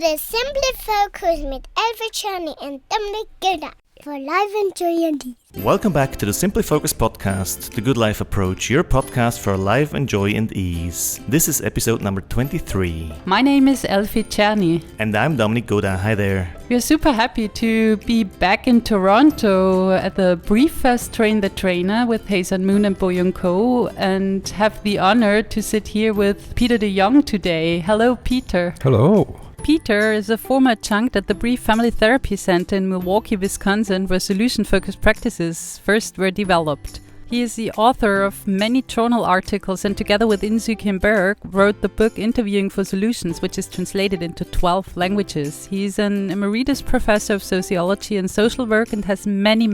the Simply Focus mit Elfie Czerny and Dominic Gilda for Life Enjoy and Ease. Welcome back to the Simply Focus podcast, The Good Life Approach, your podcast for life and joy and ease. This is episode number 23. My name is Elfie Czerny. And I'm Dominic Gilda. Hi there. We are super happy to be back in Toronto at the Brieffest Train the Trainer with Hazen Moon and Boyoung Ko, and have the honor to sit here with Peter de Jong today. Hello, Peter. Hello. Peter is a former adjunct at the Brief Family Therapy Center in Milwaukee, Wisconsin, where solution-focused practices first were developed. He is the author of many journal articles and together with Insoo Kim Berg wrote the book Interviewing for Solutions, which is translated into 12 languages. He is an emeritus professor of sociology and social work and has many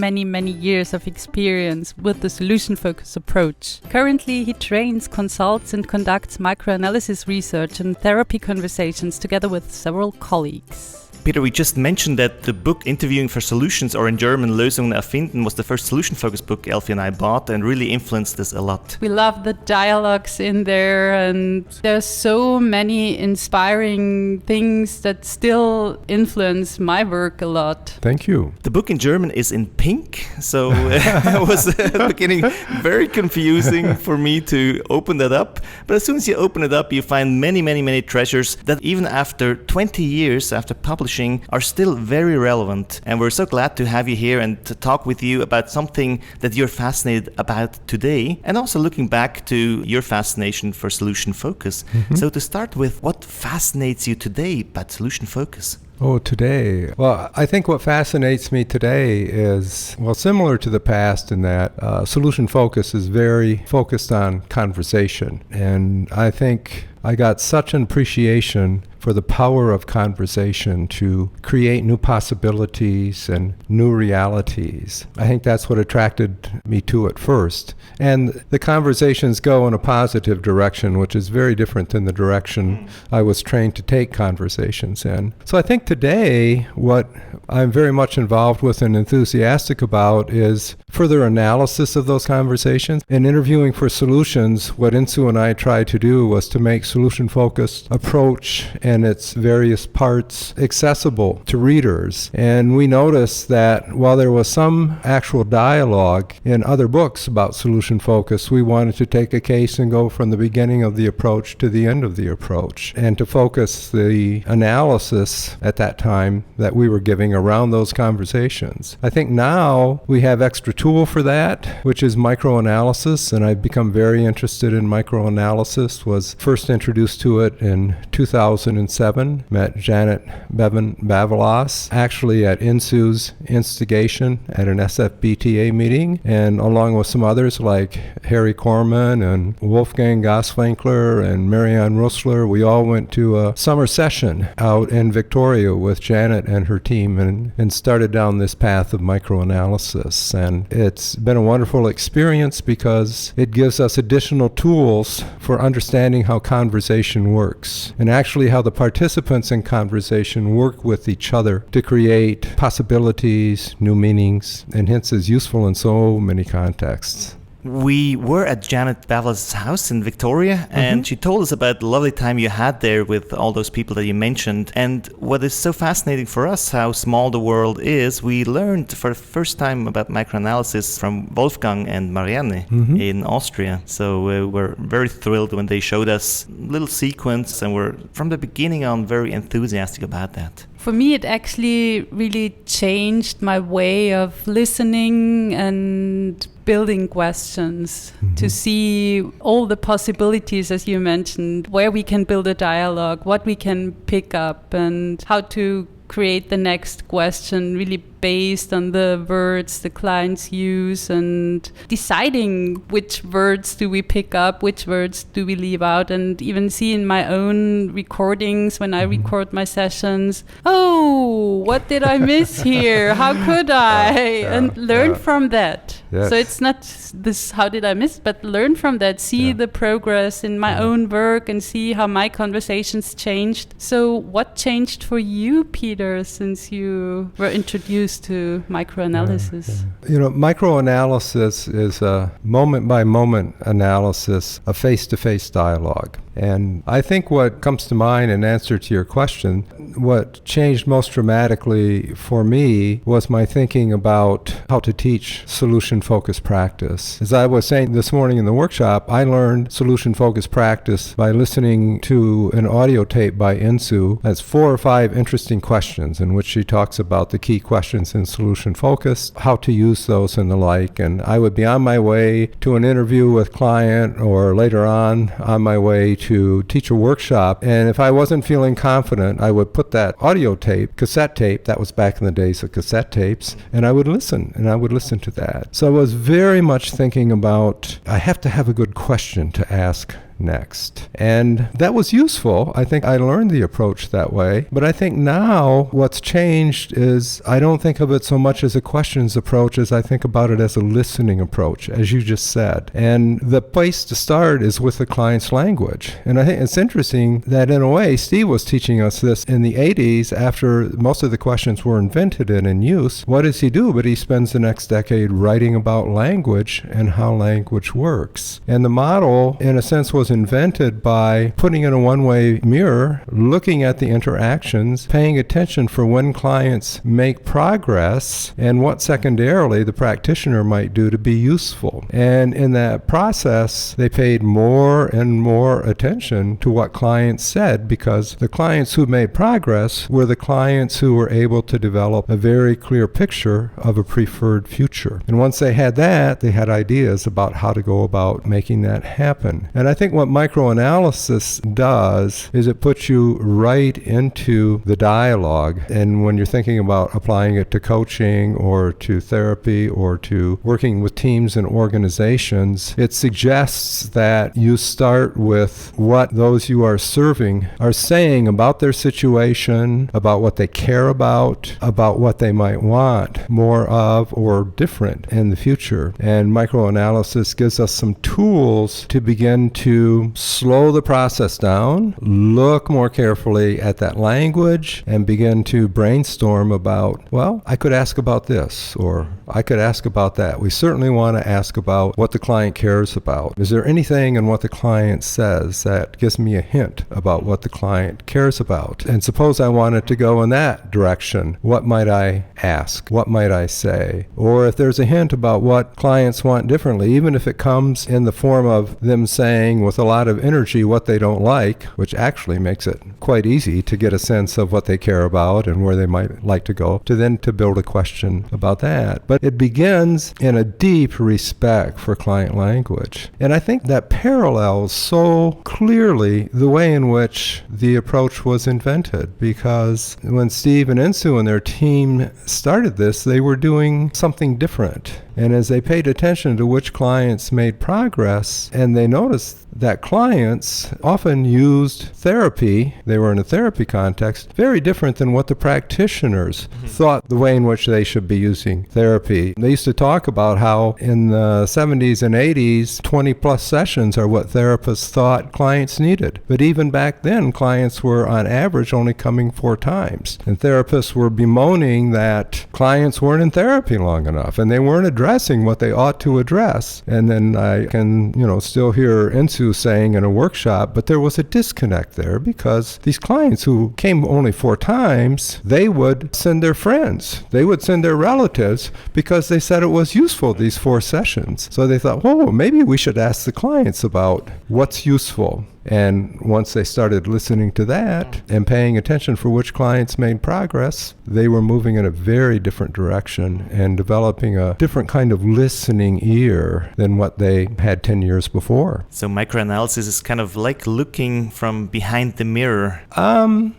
years of experience with the solution-focused approach. Currently, he trains, consults and conducts microanalysis research and therapy conversations together with several colleagues. Peter, we just mentioned that the book Interviewing for Solutions, or in German Lösungen erfinden, was the first solution-focused book Elfie and I bought and really influenced us a lot. We love the dialogues in there, and there's so many inspiring things that still influence my work a lot. Thank you. The book in German is in pink, so it was at the beginning very confusing for me to open that up. But as soon as you open it up, you find many treasures that even after 20 years after publishing are still very relevant, and we're so glad to have you here and to talk with you about something that you're fascinated about today, and also looking back to your fascination for solution focus. So to start with, what fascinates you today about solution focus? Oh, today. Well, I think what fascinates me today is, similar to the past in that solution focus is very focused on conversation. And I think I got such an appreciation for the power of conversation to create new possibilities and new realities. I think that's what attracted me to it first. And the conversations go in a positive direction, which is very different than the direction I was trained to take conversations in. So I think today what I'm very much involved with and enthusiastic about is further analysis of those conversations. In Interviewing for Solutions, what Insoo and I tried to do was to make solution-focused approach and its various parts accessible to readers. And we noticed that while there was some actual dialogue in other books about solution focus, we wanted to take a case and go from the beginning of the approach to the end of the approach, and to focus the analysis at that time that we were giving around those conversations. I think now we have extra tool for that, which is microanalysis, and I've become very interested in microanalysis. Was first introduced to it in 2007, met Janet Bevan-Bavalas, actually at Insoo's instigation at an SFBTA meeting, and along with some others like Harry Corman and Wolfgang Goswinkler and Marianne Russler, we all went to a summer session out in Victoria with Janet and her team and started down this path of microanalysis. And it's been a wonderful experience because it gives us additional tools for understanding how conversation works, and actually how the participants in conversation work with each other to create possibilities, new meanings, and hence is useful in so many contexts. We were at Janet Bavalas' house in Victoria, and she told us about the lovely time you had there with all those people that you mentioned. And what is so fascinating for us, how small the world is, we learned for the first time about microanalysis from Wolfgang and Marianne in Austria. So we're very thrilled when they showed us a little sequence, and we're from the beginning on very enthusiastic about that. For me, it actually really changed my way of listening and building questions to see all the possibilities, as you mentioned, where we can build a dialogue, what we can pick up, and how to create the next question really based on the words the clients use, and deciding which words do we pick up, which words do we leave out, and even see in my own recordings when I record my sessions, oh, what did I miss here? How could I? And learn from that. Yes. So it's not this, how did I miss, but learn from that, see the progress in my own work and see how my conversations changed. So what changed for you, Peter, since you were introduced used to microanalysis. You know, microanalysis is a moment-by-moment analysis of face-to-face dialogue. And I think what comes to mind in answer to your question, what changed most dramatically for me was my thinking about how to teach solution-focused practice. As I was saying this morning in the workshop, I learned solution-focused practice by listening to an audio tape by Insoo. That's 4 or 5 interesting questions in which she talks about the key questions in solution-focused, how to use those and the like. And I would be on my way to an interview with client or later on my way to teach a workshop, and if I wasn't feeling confident, I would put that audio tape, cassette tape, that was back in the days of cassette tapes, and I would listen to that. So I was very much thinking about, I have to have a good question to ask next. And that was useful. I think I learned the approach that way. But I think now what's changed is I don't think of it so much as a questions approach as I think about it as a listening approach, as you just said. And the place to start is with the client's language. And I think it's interesting that in a way, Steve was teaching us this in the 80s after most of the questions were invented and in use. What does he do? But he spends the next decade writing about language and how language works. And the model, in a sense, was invented by putting in a one-way mirror, looking at the interactions, paying attention for when clients make progress, and what secondarily the practitioner might do to be useful. And in that process, they paid more and more attention to what clients said, because the clients who made progress were the clients who were able to develop a very clear picture of a preferred future. And once they had that, they had ideas about how to go about making that happen. And I think what microanalysis does is it puts you right into the dialogue. And when you're thinking about applying it to coaching or to therapy or to working with teams and organizations, it suggests that you start with what those you are serving are saying about their situation, about what they care about what they might want more of or different in the future. And microanalysis gives us some tools to begin to slow the process down, look more carefully at that language, and begin to brainstorm about, well, I could ask about this, or I could ask about that. We certainly want to ask about what the client cares about. Is there anything in what the client says that gives me a hint about what the client cares about? And suppose I wanted to go in that direction. What might I ask? What might I say? Or if there's a hint about what clients want differently, even if it comes in the form of them saying with a lot of energy what they don't like, which actually makes it quite easy to get a sense of what they care about and where they might like to go, to build a question about that. But it begins in a deep respect for client language. And I think that parallels so clearly the way in which the approach was invented, because when Steve and Insoo and their team started this, they were doing something different. And as they paid attention to which clients made progress, and they noticed that clients often used therapy, they were in a therapy context, very different than what the practitioners thought the way in which they should be using therapy. They used to talk about how in the 70s and 80s, 20 plus sessions are what therapists thought clients needed. But even back then, clients were on average only coming 4 times. And therapists were bemoaning that clients weren't in therapy long enough, and they weren't addressing what they ought to address. And then I can, still hear Insoo saying in a workshop, but there was a disconnect there, because these clients who came only 4 times, they would send their friends, they would send their relatives, because they said it was useful, these 4 sessions. So they thought, maybe we should ask the clients about what's useful. And once they started listening to that and paying attention for which clients made progress, they were moving in a very different direction and developing a different kind of listening ear than what they had 10 years before. So microanalysis is kind of like looking from behind the mirror.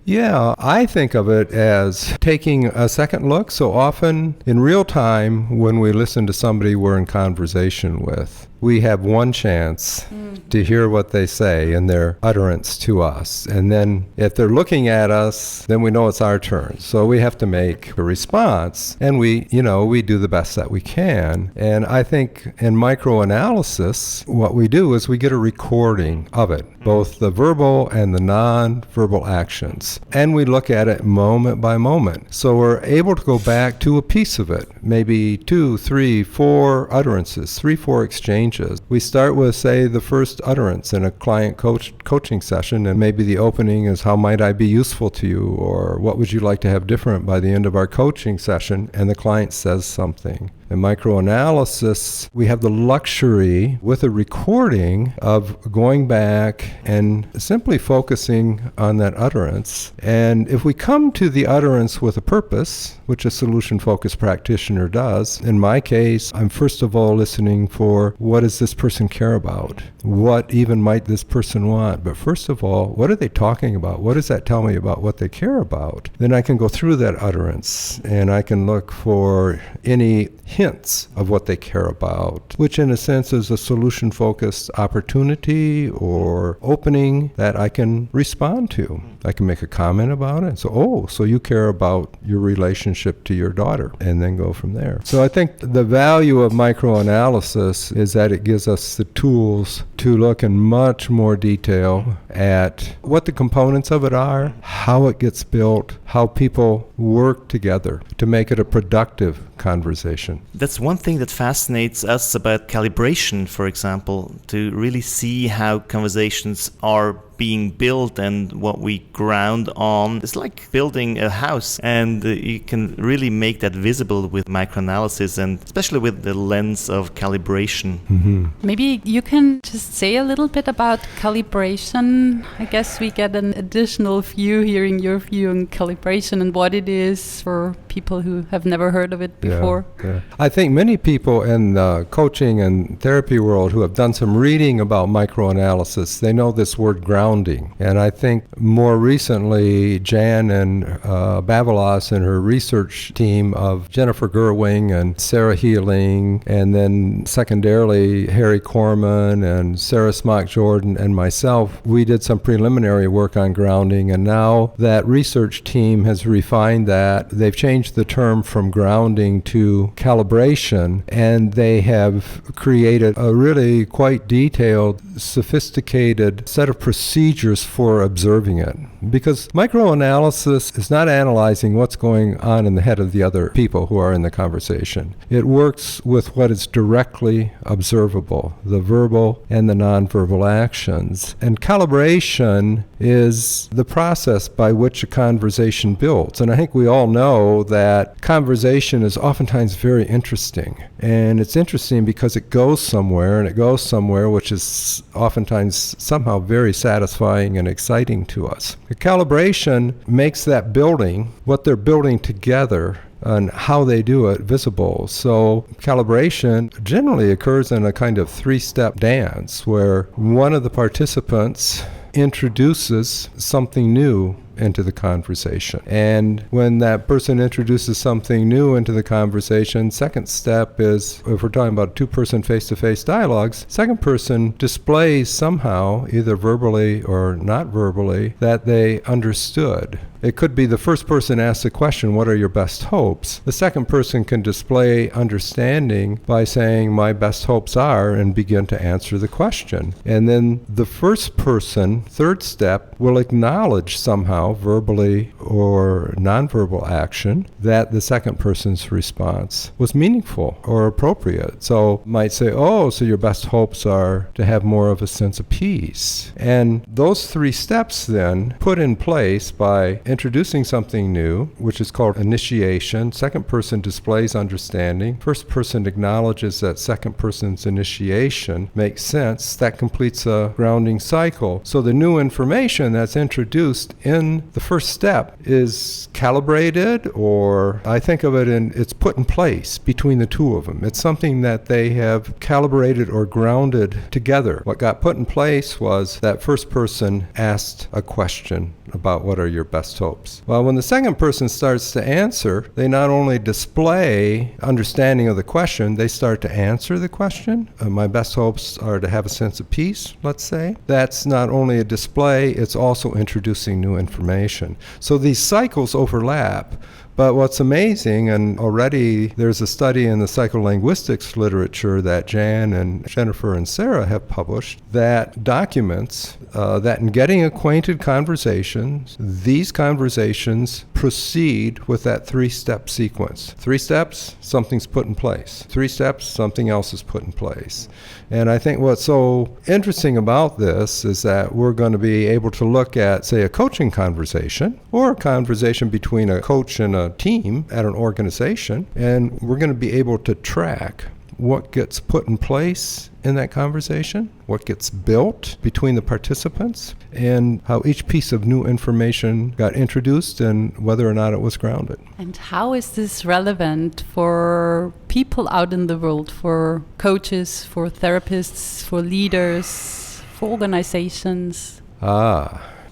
Yeah, I think of it as taking a second look. So often in real time, when we listen to somebody we're in conversation with, we have one chance to hear what they say and their utterance to us. And then if they're looking at us, then we know it's our turn. So we have to make a response, and we do the best that we can. And I think in microanalysis, what we do is we get a recording of it. both the verbal and the non-verbal actions. And we look at it moment by moment. So we're able to go back to a piece of it, maybe 2, 3, 4 utterances, 3, 4 exchanges. We start with, say, the first utterance in a client coaching session, and maybe the opening is, how might I be useful to you? Or what would you like to have different by the end of our coaching session? And the client says something. In microanalysis, we have the luxury with a recording of going back and simply focusing on that utterance. And if we come to the utterance with a purpose, which a solution-focused practitioner does, in my case, I'm first of all listening for, what does this person care about? What even might this person want? But first of all, what are they talking about? What does that tell me about what they care about? Then I can go through that utterance and I can look for any hints of what they care about, which in a sense is a solution-focused opportunity or opening that I can respond to. I can make a comment about it. So, so you care about your relationship to your daughter, and then go from there. So I think the value of microanalysis is that it gives us the tools to look in much more detail at what the components of it are, how it gets built, how people work together to make it a productive conversation. That's one thing that fascinates us about calibration, for example, to really see how conversations are being built and what we ground on. It's like building a house, and you can really make that visible with microanalysis, and especially with the lens of calibration. Mm-hmm. Maybe you can just say a little bit about calibration. I guess we get an additional view, hearing your view on calibration and what it is for people who have never heard of it before. Yeah. I think many people in the coaching and therapy world who have done some reading about microanalysis, they know this word grounding. And I think more recently, Jan and Bavelas and her research team of Jennifer Gerwing and Sarah Healing, and then secondarily Harry Corman and Sarah Smock Jordan and myself, we did some preliminary work on grounding, and now that research team has refined that. They've changed the term from grounding to calibration, and they have created a really quite detailed, sophisticated set of procedures for observing it. Because microanalysis is not analyzing what's going on in the head of the other people who are in the conversation. It works with what is directly observable, the verbal and the nonverbal actions. And calibration is the process by which a conversation builds. And I think we all know that conversation is oftentimes very interesting. And it's interesting because it goes somewhere, and it goes somewhere which is oftentimes somehow very satisfying and exciting to us. The calibration makes that building, what they're building together, and how they do it visible. So calibration generally occurs in a kind of 3-step dance where one of the participants introduces something new into the conversation. And when that person introduces something new into the conversation, second step is, if we're talking about two-person face-to-face dialogues, second person displays somehow, either verbally or not verbally, that they understood. It could be the first person asks the question, what are your best hopes? The second person can display understanding by saying, my best hopes are, and begin to answer the question. And then the first person, third step, will acknowledge somehow, verbally or nonverbal action, that the second person's response was meaningful or appropriate. So might say, so your best hopes are to have more of a sense of peace. And those 3 steps then put in place by introducing something new, which is called initiation. Second person displays understanding. First person acknowledges that second person's initiation makes sense. That completes a grounding cycle. So the new information that's introduced in the first step is calibrated, or I think of it it's put in place between the two of them. It's something that they have calibrated or grounded together. What got put in place was that first person asked a question about what are your best hopes. Well, when the second person starts to answer, they not only display understanding of the question, they start to answer the question. My best hopes are to have a sense of peace, let's say. That's not only a display, it's also introducing new information. So these cycles overlap, But what's amazing, and already there's a study in the psycholinguistics literature that Jan and Jennifer and Sarah have published that documents that in getting acquainted conversations, these conversations proceed with that 3-step sequence. 3 steps, something's put in place. 3 steps, something else is put in place. And I think what's so interesting about this is that we're going to be able to look at, say, a coaching conversation or a conversation between a coach and a team at an organization, and we're going to be able to track what gets put in place in that conversation, what gets built between the participants, and how each piece of new information got introduced and whether or not it was grounded. And how is this relevant for people out in the world, for coaches, for therapists, for leaders, for organizations?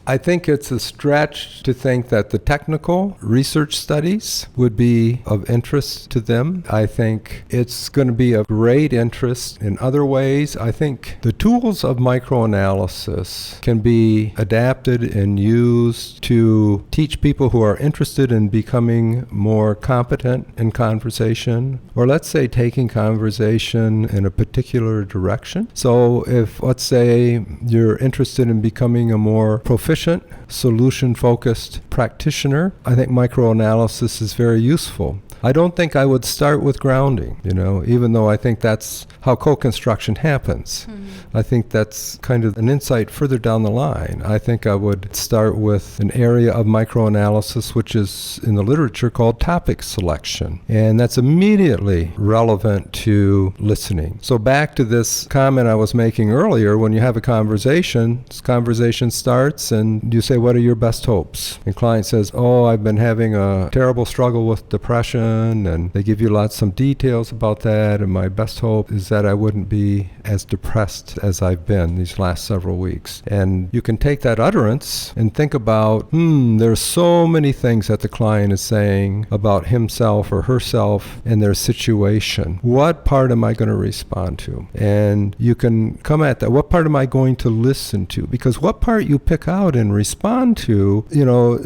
I think it's a stretch to think that the technical research studies would be of interest to them. I think it's going to be of great interest in other ways. I think the tools of microanalysis can be adapted and used to teach people who are interested in becoming more competent in conversation, or let's say taking conversation in a particular direction. So if, let's say, you're interested in becoming a more proficient, solution-focused practitioner, I think microanalysis is very useful. I don't think I would start with grounding, even though I think that's how co-construction happens. I think that's kind of an insight further down the line. I think I would start with an area of microanalysis which is in the literature called topic selection. And that's immediately relevant to listening. So back to this comment I was making earlier, when you have a conversation, this conversation starts and you say, what are your best hopes? And client says, oh, I've been having a terrible struggle with depression, and they give you some details about that, and my best hope is that I wouldn't be as depressed as I've been these last several weeks. And you can take that utterance and think about, there's so many things that the client is saying about himself or herself and their situation. What part am I going to respond to? And you can come at that. What part am I going to listen to? Because what part you pick out and respond to,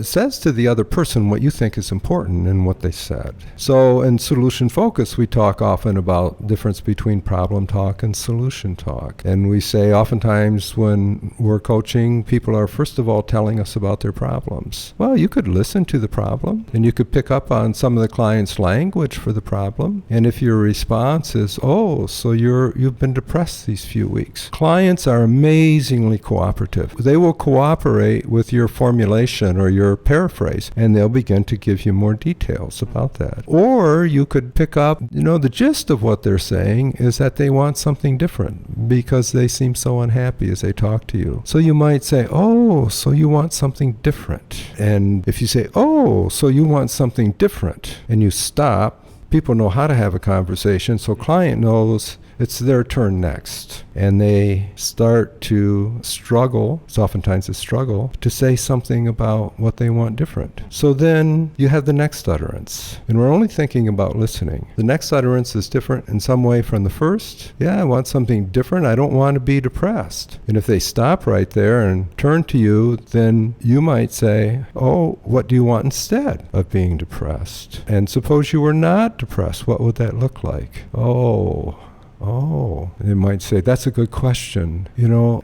says to the other person what you think is important in what they said. So in solution focus, we talk often about the difference between problem talk and solution talk. And we say oftentimes when we're coaching, people are first of all telling us about their problems. Well, you could listen to the problem and you could pick up on some of the client's language for the problem. And if your response is, oh, so you've been depressed these few weeks. Clients are amazingly cooperative. They will cooperate with your formulation or your paraphrase, and they'll begin to give you more details about that. Or you could pick up, the gist of what they're saying is that they want something different because they seem so unhappy as they talk to you. So you might say, oh, so you want something different. And if you say, oh, so you want something different, and you stop, people know how to have a conversation, so client knows it's their turn next. And they start to struggle, it's oftentimes a struggle, to say something about what they want different. So then you have the next utterance. And we're only thinking about listening. The next utterance is different in some way from the first. Yeah, I want something different. I don't want to be depressed. And if they stop right there and turn to you, then you might say, oh, what do you want instead of being depressed? And suppose you were not depressed, what would that look like? Oh, they might say, that's a good question.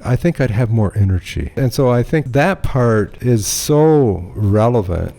I think I'd have more energy. And so I think that part is so relevant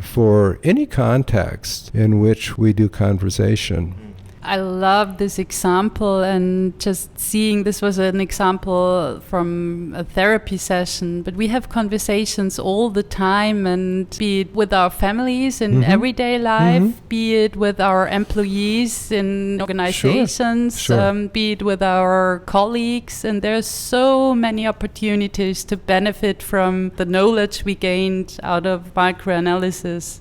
for any context in which we do conversation. I love this example, and just seeing this was an example from a therapy session, but we have conversations all the time, and be it with our families in everyday life, be it with our employees in organizations, Sure. Be it with our colleagues, and there's so many opportunities to benefit from the knowledge we gained out of microanalysis.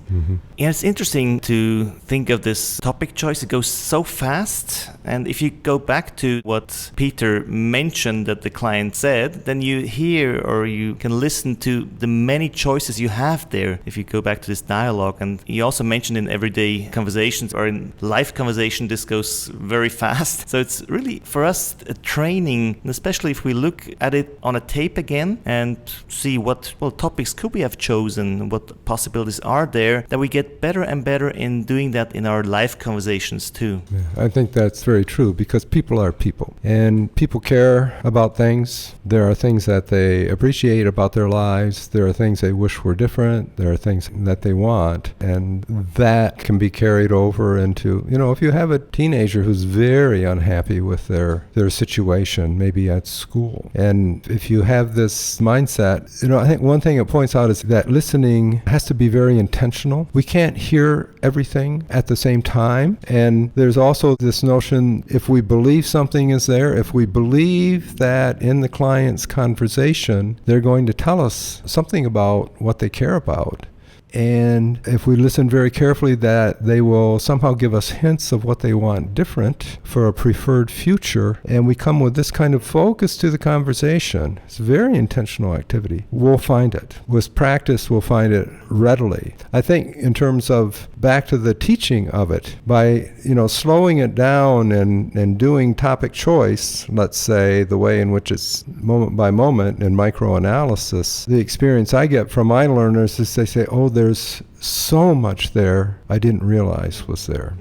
Yeah, it's interesting to think of this topic choice. It goes so fast. And if you go back to what Peter mentioned that the client said, then you hear or you can listen to the many choices you have there if you go back to this dialogue. And you also mentioned in everyday conversations or in live conversation, this goes very fast. So it's really for us a training, especially if we look at it on a tape again and see what topics could we have chosen, what possibilities are there, that we get better and better in doing that in our live conversations too. Yeah, I think that's very true because people are people and people care about things. There are things that they appreciate about their lives. There are things they wish were different. There are things that they want, and that can be carried over into, if you have a teenager who's very unhappy with their situation, maybe at school, and if you have this mindset, I think one thing it points out is that listening has to be very intentional. We can't hear everything at the same time, and there's also this notion, if we believe something is there, if we believe that in the client's conversation they're going to tell us something about what they care about, and if we listen very carefully that they will somehow give us hints of what they want different for a preferred future, and we come with this kind of focus to the conversation, it's a very intentional activity, we'll find it. With practice, we'll find it readily. I think in terms of back to the teaching of it, by slowing it down and doing topic choice, let's say the way in which it's moment by moment in microanalysis, the experience I get from my learners is they say, there's so much there I didn't realize was there.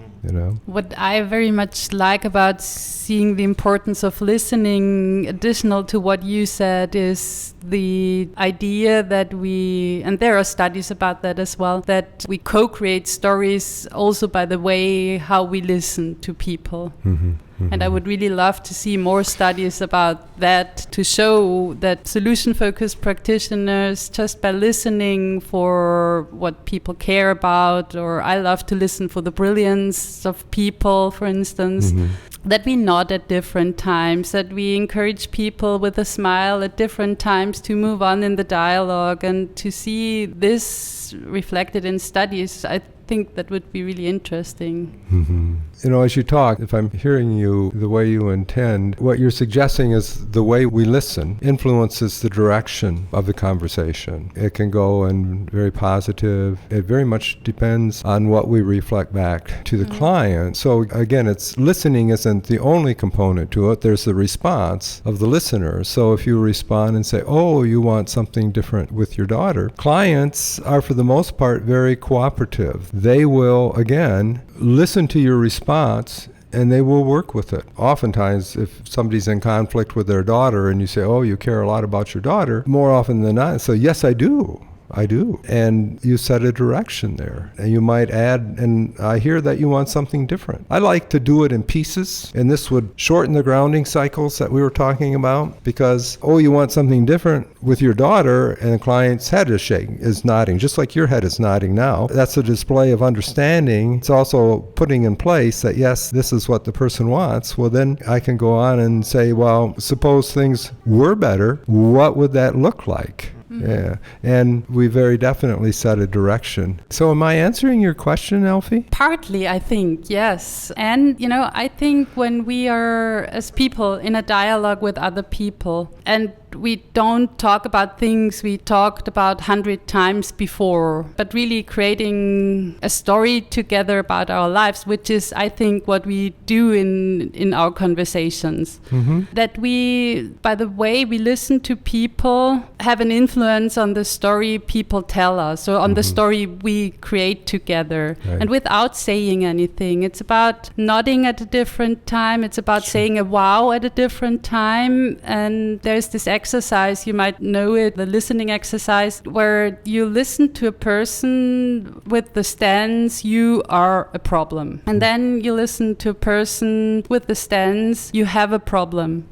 What I very much like about seeing the importance of listening, additional to what you said, is the idea that and there are studies about that as well, that we co-create stories also by the way how we listen to people. Mm-hmm. Mm-hmm. And I would really love to see more studies about that to show that solution-focused practitioners, just by listening for what people care about, or I love to listen for the brilliance of people, for instance, that we nod at different times, that we encourage people with a smile at different times to move on in the dialogue, and to see this reflected in studies, I think that would be really interesting. Mm-hmm. As you talk, if I'm hearing you the way you intend, what you're suggesting is the way we listen influences the direction of the conversation. It can go in very positive. It very much depends on what we reflect back to the client. So again, listening isn't the only component to it. There's the response of the listener. So if you respond and say, you want something different with your daughter, clients are for the most part very cooperative. They will, again, listen to your response and they will work with it. Oftentimes, if somebody's in conflict with their daughter and you say, you care a lot about your daughter, more often than not, so yes, I do. And you set a direction there. And you might add, and I hear that you want something different. I like to do it in pieces, and this would shorten the grounding cycles that we were talking about, because, you want something different with your daughter, and the client's head is nodding, just like your head is nodding now. That's a display of understanding. It's also putting in place that, yes, this is what the person wants. Well, then I can go on and say, suppose things were better, what would that look like? Yeah, and we very definitely set a direction. So am I answering your question, Elfie? Partly, I think, yes. And, I think when we are, as people, in a dialogue with other people, and we don't talk about things we talked about 100 times before, but really creating a story together about our lives, which is, I think, what we do in our conversations. Mm-hmm. That we, by the way we listen to people, have an influence on the story people tell us, or on the story we create together. Right. And without saying anything, it's about nodding at a different time, it's about saying a wow at a different time. And there's this exercise, you might know it, the listening exercise, where you listen to a person with the stance, you are a problem. And then you listen to a person with the stance, you have a problem.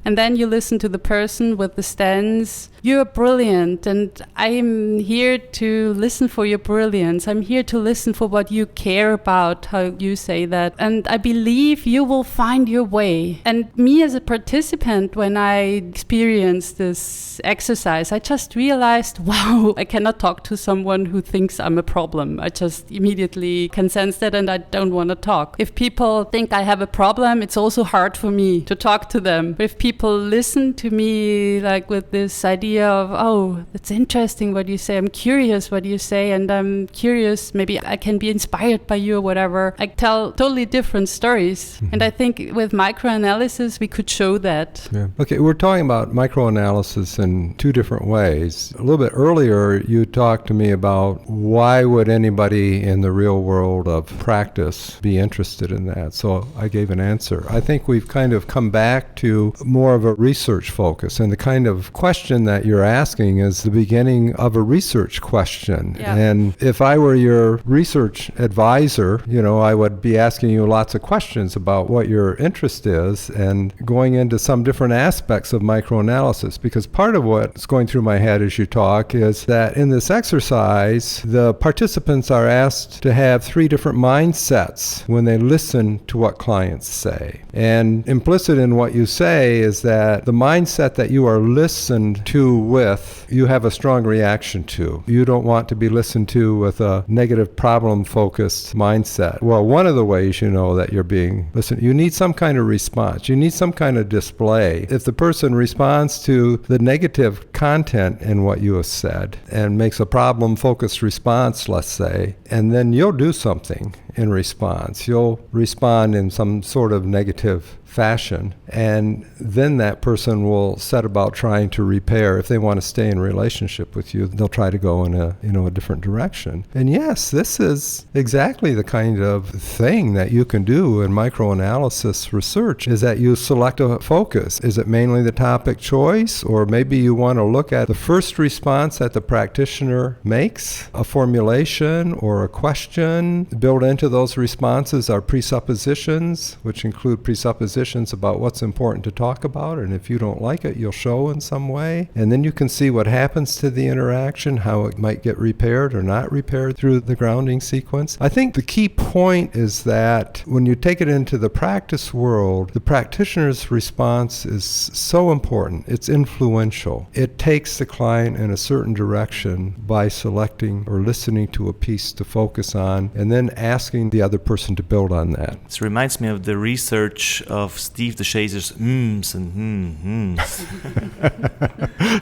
And then you listen to the person with the stance. You're brilliant, and I'm here to listen for your brilliance. I'm here to listen for what you care about, how you say that. And I believe you will find your way. And me as a participant, when I experienced this exercise, I just realized, wow, I cannot talk to someone who thinks I'm a problem. I just immediately can sense that, and I don't want to talk. If people think I have a problem, it's also hard for me to talk to them. But if people listen to me like with this idea of, oh, that's interesting what you say, I'm curious what you say, and I'm curious, maybe I can be inspired by you or whatever. I tell totally different stories. And I think with microanalysis, we could show that. Yeah. Okay, we're talking about microanalysis in two different ways. A little bit earlier, you talked to me about why would anybody in the real world of practice be interested in that? So I gave an answer. I think we've kind of come back to more of a research focus, and the kind of question that you're asking is the beginning of a research question. Yeah. And if I were your research advisor, I would be asking you lots of questions about what your interest is and going into some different aspects of microanalysis, because part of what's going through my head as you talk is that in this exercise, the participants are asked to have 3 different mindsets when they listen to what clients say. And implicit in what you say is that the mindset that you are listened to with, you have a strong reaction to. You don't want to be listened to with a negative problem-focused mindset. Well, one of the ways you know that you're being listened, you need some kind of response. You need some kind of display. If the person responds to the negative content in what you have said and makes a problem-focused response, let's say, and then you'll do something in response. You'll respond in some sort of negative fashion, and then that person will set about trying to repair. If they want to stay in relationship with you, they'll try to go in a different direction. And yes, this is exactly the kind of thing that you can do in microanalysis research, is that you select a focus. Is it mainly the topic choice, or maybe you want to look at the first response that the practitioner makes, a formulation or a question. Built into those responses are presuppositions, which include presuppositions about what's important to talk about, and if you don't like it, you'll show in some way. And then you can see what happens to the interaction, how it might get repaired or not repaired through the grounding sequence. I think the key point is that when you take it into the practice world, the practitioner's response is so important. It's influential. It takes the client in a certain direction by selecting or listening to a piece to focus on, and then asking the other person to build on that. This reminds me of the research of Steve the Shazer's mms and hms.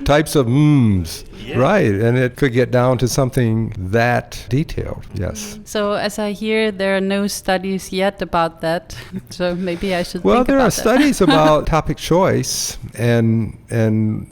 Types of mms. Yeah. Right, and it could get down to something that detailed, yes. So as I hear, there are no studies yet about that. So maybe I should Well, think there about are that. studies about topic choice, and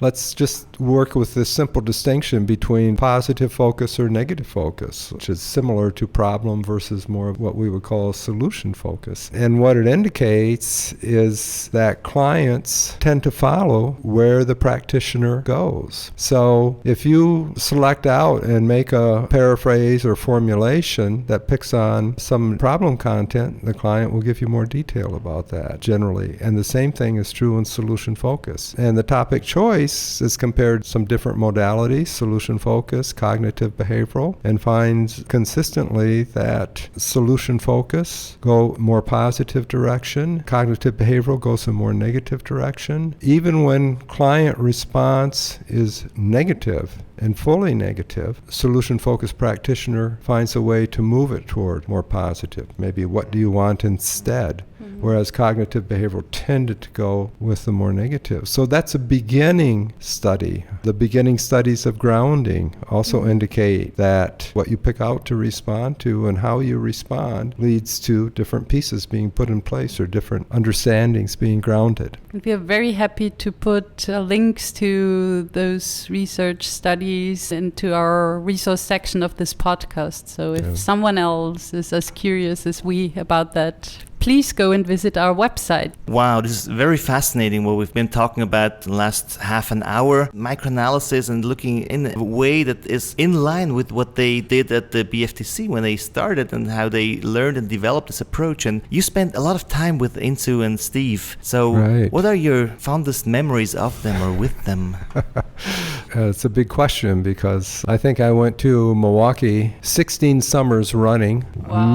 let's just work with this simple distinction between positive focus or negative focus, which is similar to problem versus more of what we would call solution focus. And what it indicates is that clients tend to follow where the practitioner goes. So if you select out and make a paraphrase or formulation that picks on some problem content, the client will give you more detail about that generally. And the same thing is true in solution focus. And the topic choice is compared to some different modalities, solution focus, cognitive behavioral, and finds consistently that solution focus go more positive direction, cognitive behavioral goes a more negative direction. Even when client response is negative and fully negative, solution-focused practitioner finds a way to move it toward more positive. Maybe what do you want instead? Whereas cognitive behavioral tended to go with the more negative. So that's a beginning study. The beginning studies of grounding also indicate that what you pick out to respond to and how you respond leads to different pieces being put in place or different understandings being grounded. We are very happy to put links to those research studies into our resource section of this podcast. So if someone else is as curious as we about that, please go and visit our website. Wow, this is very fascinating what we've been talking about the last half an hour. Microanalysis and looking in a way that is in line with what they did at the BFTC when they started and how they learned and developed this approach. And you spent a lot of time with Insoo and Steve. So what are your fondest memories of them or with them? It's a big question because I think I went to Milwaukee 16 summers running,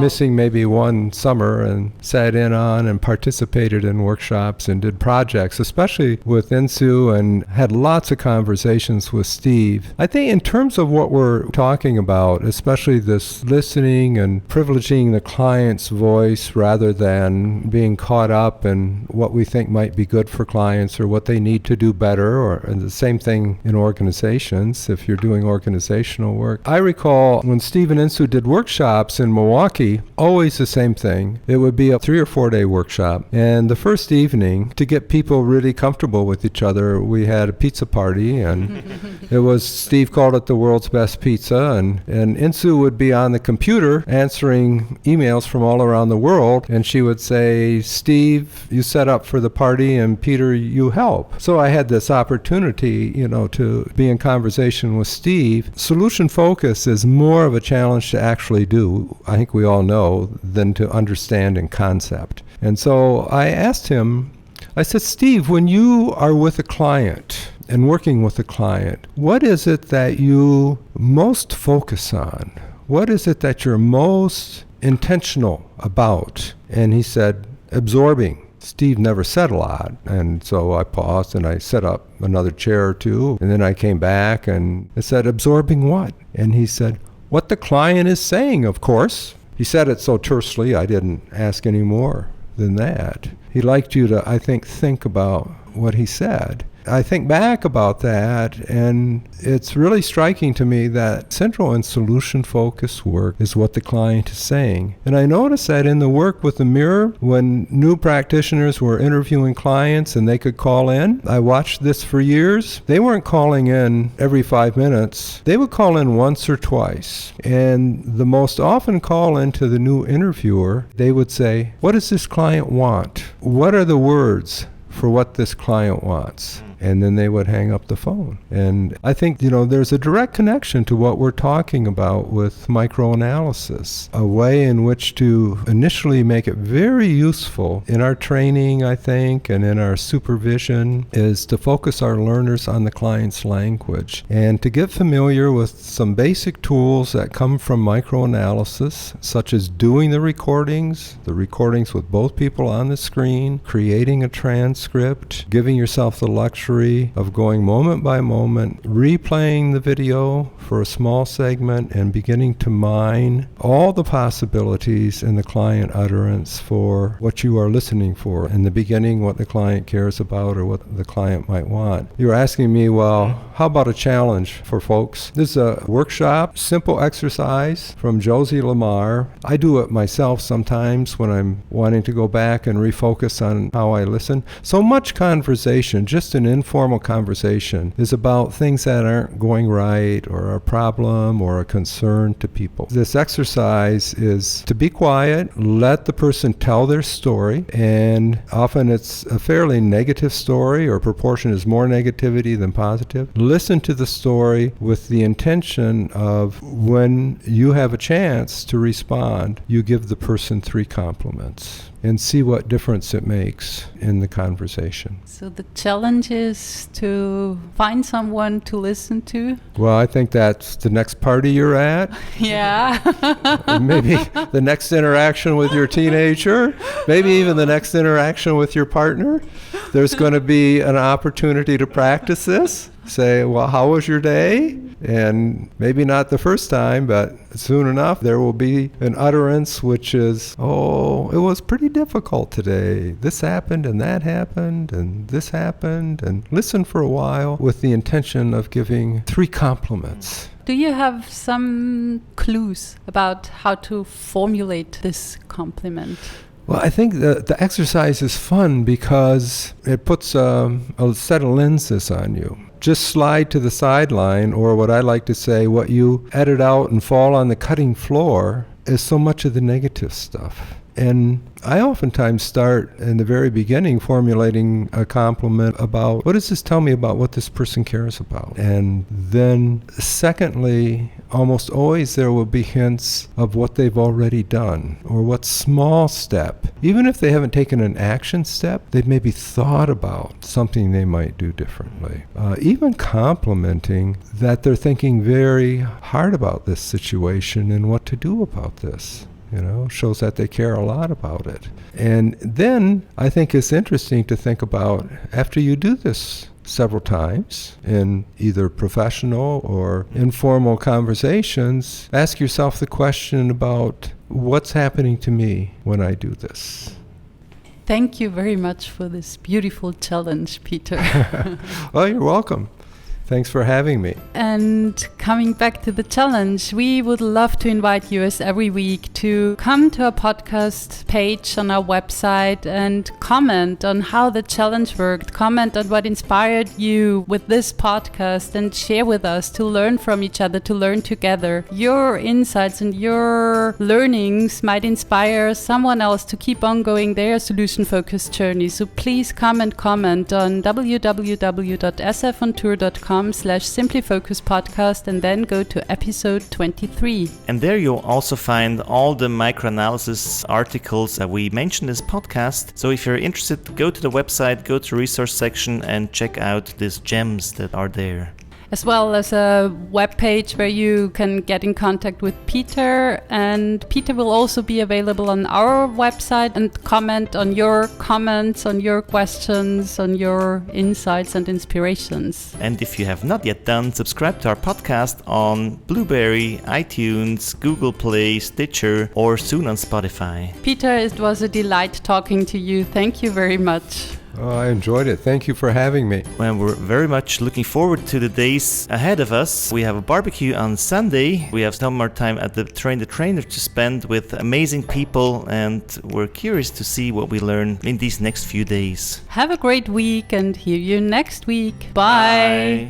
missing maybe one summer, and sat in on and participated in workshops and did projects, especially with Insoo, and had lots of conversations with Steve. I think in terms of what we're talking about, especially this listening and privileging the client's voice rather than being caught up in what we think might be good for clients or what they need to do better, or and the same thing in organizations if you're doing organizational work. I recall when Steve and Insoo did workshops in Milwaukee, always the same thing. It would be a 3 or 4 day workshop, and the first evening, to get people really comfortable with each other, we had a pizza party, and it was, Steve called it the world's best pizza, and Insoo would be on the computer answering emails from all around the world, and she would say, Steve, you set up for the party, and Peter, you help. So I had this opportunity, to be in conversation with Steve. Solution focus is more of a challenge to actually do, I think we all know, than to understand in concept. And so I asked him, I said, Steve, when you are with a client and working with a client, what is it that you most focus on? What is it that you're most intentional about? And he said, absorbing. Steve never said a lot, and so I paused and I set up another chair or two, and then I came back and I said, absorbing what? And he said, what the client is saying, of course. He said it so tersely, I didn't ask any more than that. He liked you to, I think about what he said. I think back about that, and it's really striking to me that central and solution-focused work is what the client is saying. And I noticed that in the work with the mirror, when new practitioners were interviewing clients and they could call in, I watched this for years. They weren't calling in every 5 minutes. They would call in once or twice. And the most often call in to the new interviewer, they would say, what does this client want? What are the words for what this client wants? And then they would hang up the phone. And I think, there's a direct connection to what we're talking about with microanalysis, a way in which to initially make it very useful in our training, I think, and in our supervision, is to focus our learners on the client's language and to get familiar with some basic tools that come from microanalysis, such as doing the recordings with both people on the screen, creating a transcript, giving yourself the luxury of going moment by moment, replaying the video for a small segment, and beginning to mine all the possibilities in the client utterance for what you are listening for. In the beginning, what the client cares about or what the client might want. You're asking me, well, how about a challenge for folks? This is a workshop, simple exercise from Josie Lamar. I do it myself sometimes when I'm wanting to go back and refocus on how I listen. So much conversation, just an informal conversation, is about things that aren't going right or a problem or a concern to people. This exercise is to be quiet, let the person tell their story, and often it's a fairly negative story, or proportion is more negativity than positive. Listen to the story with the intention of, when you have a chance to respond, you give the person 3 compliments and see what difference it makes in the conversation. So the challenge is to find someone to listen to? Well, I think that's the next party you're at. Yeah. Maybe the next interaction with your teenager, maybe even the next interaction with your partner. There's going to be an opportunity to practice this. Say, well, how was your day? And maybe not the first time, but soon enough, there will be an utterance which is, oh, it was pretty difficult today. This happened, and that happened, and this happened. And listen for a while with the intention of giving 3 compliments. Do you have some clues about how to formulate this compliment? Well, I think the exercise is fun because it puts a set of lenses on you. Just slide to the sideline, or what I like to say, what you edit out and fall on the cutting floor is so much of the negative stuff. And I oftentimes start in the very beginning formulating a compliment about, what does this tell me about what this person cares about? And then secondly, almost always there will be hints of what they've already done or what small step. Even if they haven't taken an action step, they've maybe thought about something they might do differently. Even complimenting that they're thinking very hard about this situation and what to do about this. Shows that they care a lot about it. And then I think it's interesting to think about, after you do this several times in either professional or informal conversations, ask yourself the question about what's happening to me when I do this. Thank you very much for this beautiful challenge, Peter. Well, you're welcome. Thanks for having me. And coming back to the challenge, we would love to invite you, as every week, to come to our podcast page on our website and comment on how the challenge worked, comment on what inspired you with this podcast, and share with us to learn from each other, to learn together. Your insights and your learnings might inspire someone else to keep on going their solution-focused journey. So please come and comment on www.sfontour.com/simplyfocuspodcast and then go to episode 23. And there you'll also find all the microanalysis articles that we mentioned in this podcast. So if you're interested, go to the website, go to the resource section and check out these gems that are there. As well as a webpage where you can get in contact with Peter, and Peter will also be available on our website and comment on your comments, on your questions, on your insights and inspirations. And if you have not yet done, subscribe to our podcast on Blueberry, iTunes, Google Play, Stitcher, or soon on Spotify. Peter, it was a delight talking to you. Thank you very much. Oh, I enjoyed it. Thank you for having me. Well, we're very much looking forward to the days ahead of us. We have a barbecue on Sunday. We have some more time at the Train the Trainer to spend with amazing people, and we're curious to see what we learn in these next few days. Have a great week and hear you next week. Bye.